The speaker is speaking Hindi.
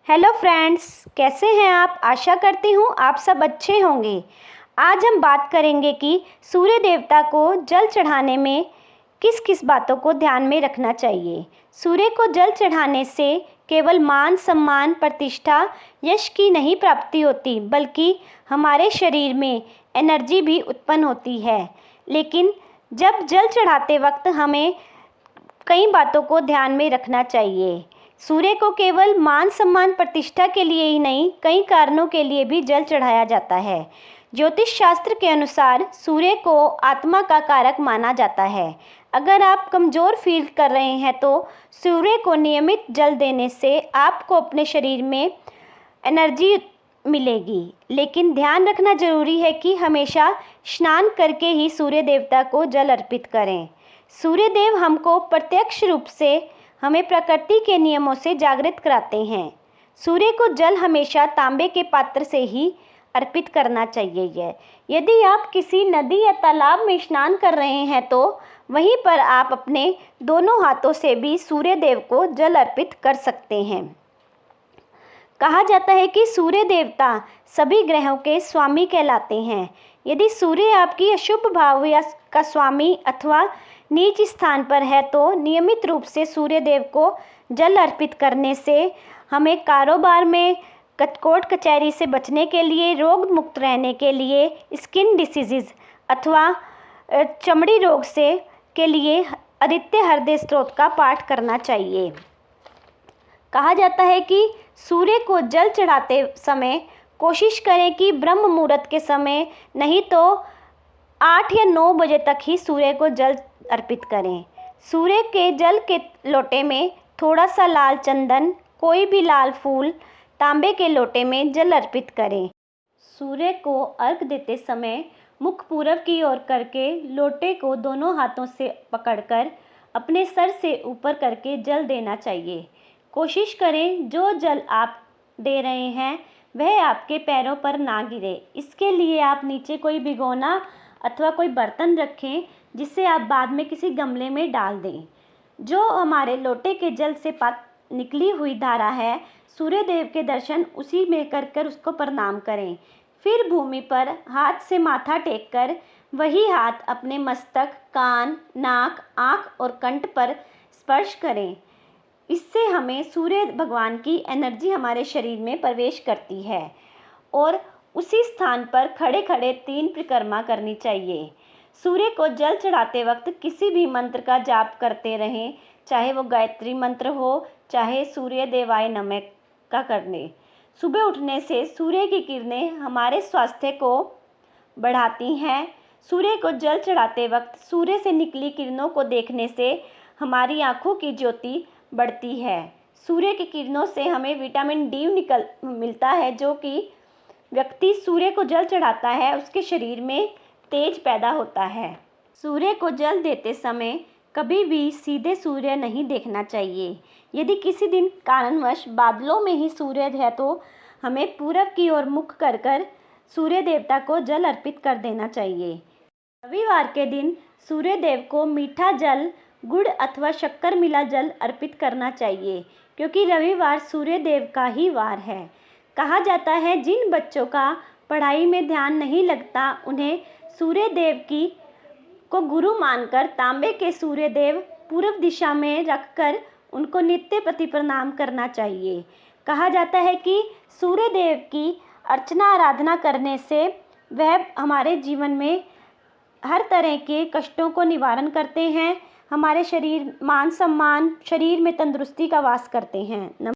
हेलो फ्रेंड्स, कैसे हैं आप। आशा करती हूँ आप सब अच्छे होंगे। आज हम बात करेंगे कि सूर्य देवता को जल चढ़ाने में किस किस बातों को ध्यान में रखना चाहिए। सूर्य को जल चढ़ाने से केवल मान सम्मान प्रतिष्ठा यश की नहीं प्राप्ति होती, बल्कि हमारे शरीर में एनर्जी भी उत्पन्न होती है। लेकिन जब जल चढ़ाते वक्त हमें कई बातों को ध्यान में रखना चाहिए। सूर्य को केवल मान सम्मान प्रतिष्ठा के लिए ही नहीं, कई कारणों के लिए भी जल चढ़ाया जाता है। ज्योतिष शास्त्र के अनुसार सूर्य को आत्मा का कारक माना जाता है। अगर आप कमज़ोर फील कर रहे हैं तो सूर्य को नियमित जल देने से आपको अपने शरीर में एनर्जी मिलेगी। लेकिन ध्यान रखना जरूरी है कि हमेशा स्नान करके ही सूर्य देवता को जल अर्पित करें। सूर्य देव हमको प्रत्यक्ष रूप से हमें प्रकृति के नियमों से जागृत कराते हैं। सूर्य को जल हमेशा तांबे के पात्र से ही अर्पित करना चाहिए। यदि आप किसी नदी या तालाब में स्नान कर रहे हैं तो वहीं पर आप अपने दोनों हाथों से भी सूर्य देव को जल अर्पित कर सकते हैं। कहा जाता है कि सूर्य देवता सभी ग्रहों के स्वामी कहलाते हैं। यदि सूर्य आपकी अशुभ भाव या का स्वामी अथवा नीच स्थान पर है तो नियमित रूप से सूर्य देव को जल अर्पित करने से हमें कारोबार में कोर्ट कचहरी से बचने के लिए, रोग मुक्त रहने के लिए, स्किन डिसीज़ अथवा चमड़ी रोग से के लिए आदित्य हृदय स्तोत्र का पाठ करना चाहिए। कहा जाता है कि सूर्य को जल चढ़ाते समय कोशिश करें कि ब्रह्म मुहूर्त के समय, नहीं तो 8 या 9 बजे तक ही सूर्य को जल अर्पित करें। सूर्य के जल के लोटे में थोड़ा सा लाल चंदन, कोई भी लाल फूल तांबे के लोटे में जल अर्पित करें। सूर्य को अर्घ देते समय मुख पूरब की ओर करके लोटे को दोनों हाथों से पकड़कर अपने सर से ऊपर करके जल देना चाहिए। कोशिश करें जो जल आप दे रहे हैं वह आपके पैरों पर ना गिरे। इसके लिए आप नीचे कोई भिगोना अथवा कोई बर्तन रखें जिसे आप बाद में किसी गमले में डाल दें। जो हमारे लोटे के जल से निकली हुई धारा है, सूर्य देव के दर्शन उसी में कर उसको प्रणाम करें। फिर भूमि पर हाथ से माथा टेक कर वही हाथ अपने मस्तक, कान, नाक, आँख और कंठ पर स्पर्श करें। इससे हमें सूर्य भगवान की एनर्जी हमारे शरीर में प्रवेश करती है और उसी स्थान पर खड़े खड़े 3 परिक्रमा करनी चाहिए। सूर्य को जल चढ़ाते वक्त किसी भी मंत्र का जाप करते रहें, चाहे वो गायत्री मंत्र हो, चाहे सूर्य देवाय नमः का करने। सुबह उठने से सूर्य की किरणें हमारे स्वास्थ्य को बढ़ाती हैं। सूर्य को जल चढ़ाते वक्त सूर्य से निकली किरणों को देखने से हमारी आँखों की ज्योति बढ़ती है। सूर्य की किरणों से हमें विटामिन डी मिलता है, जो कि व्यक्ति सूर्य को जल चढ़ाता है उसके शरीर में तेज पैदा होता है। सूर्य को जल देते समय कभी भी सीधे सूर्य नहीं देखना चाहिए। यदि किसी दिन कारणवश बादलों में ही सूर्य है तो हमें पूरब की ओर मुख कर सूर्य देवता को जल अर्पित कर देना चाहिए। रविवार के दिन सूर्य देव को मीठा जल, गुड़ अथवा शक्कर मिला जल अर्पित करना चाहिए, क्योंकि रविवार सूर्य देव का ही वार है। कहा जाता है जिन बच्चों का पढ़ाई में ध्यान नहीं लगता उन्हें सूर्य देव को गुरु मानकर तांबे के सूर्य देव पूर्व दिशा में रखकर उनको नित्य प्रति प्रणाम करना चाहिए। कहा जाता है कि सूर्य देव की अर्चना आराधना करने से वह हमारे जीवन में हर तरह के कष्टों को निवारण करते हैं, हमारे शरीर मान सम्मान, शरीर में तंदुरुस्ती का वास करते हैं।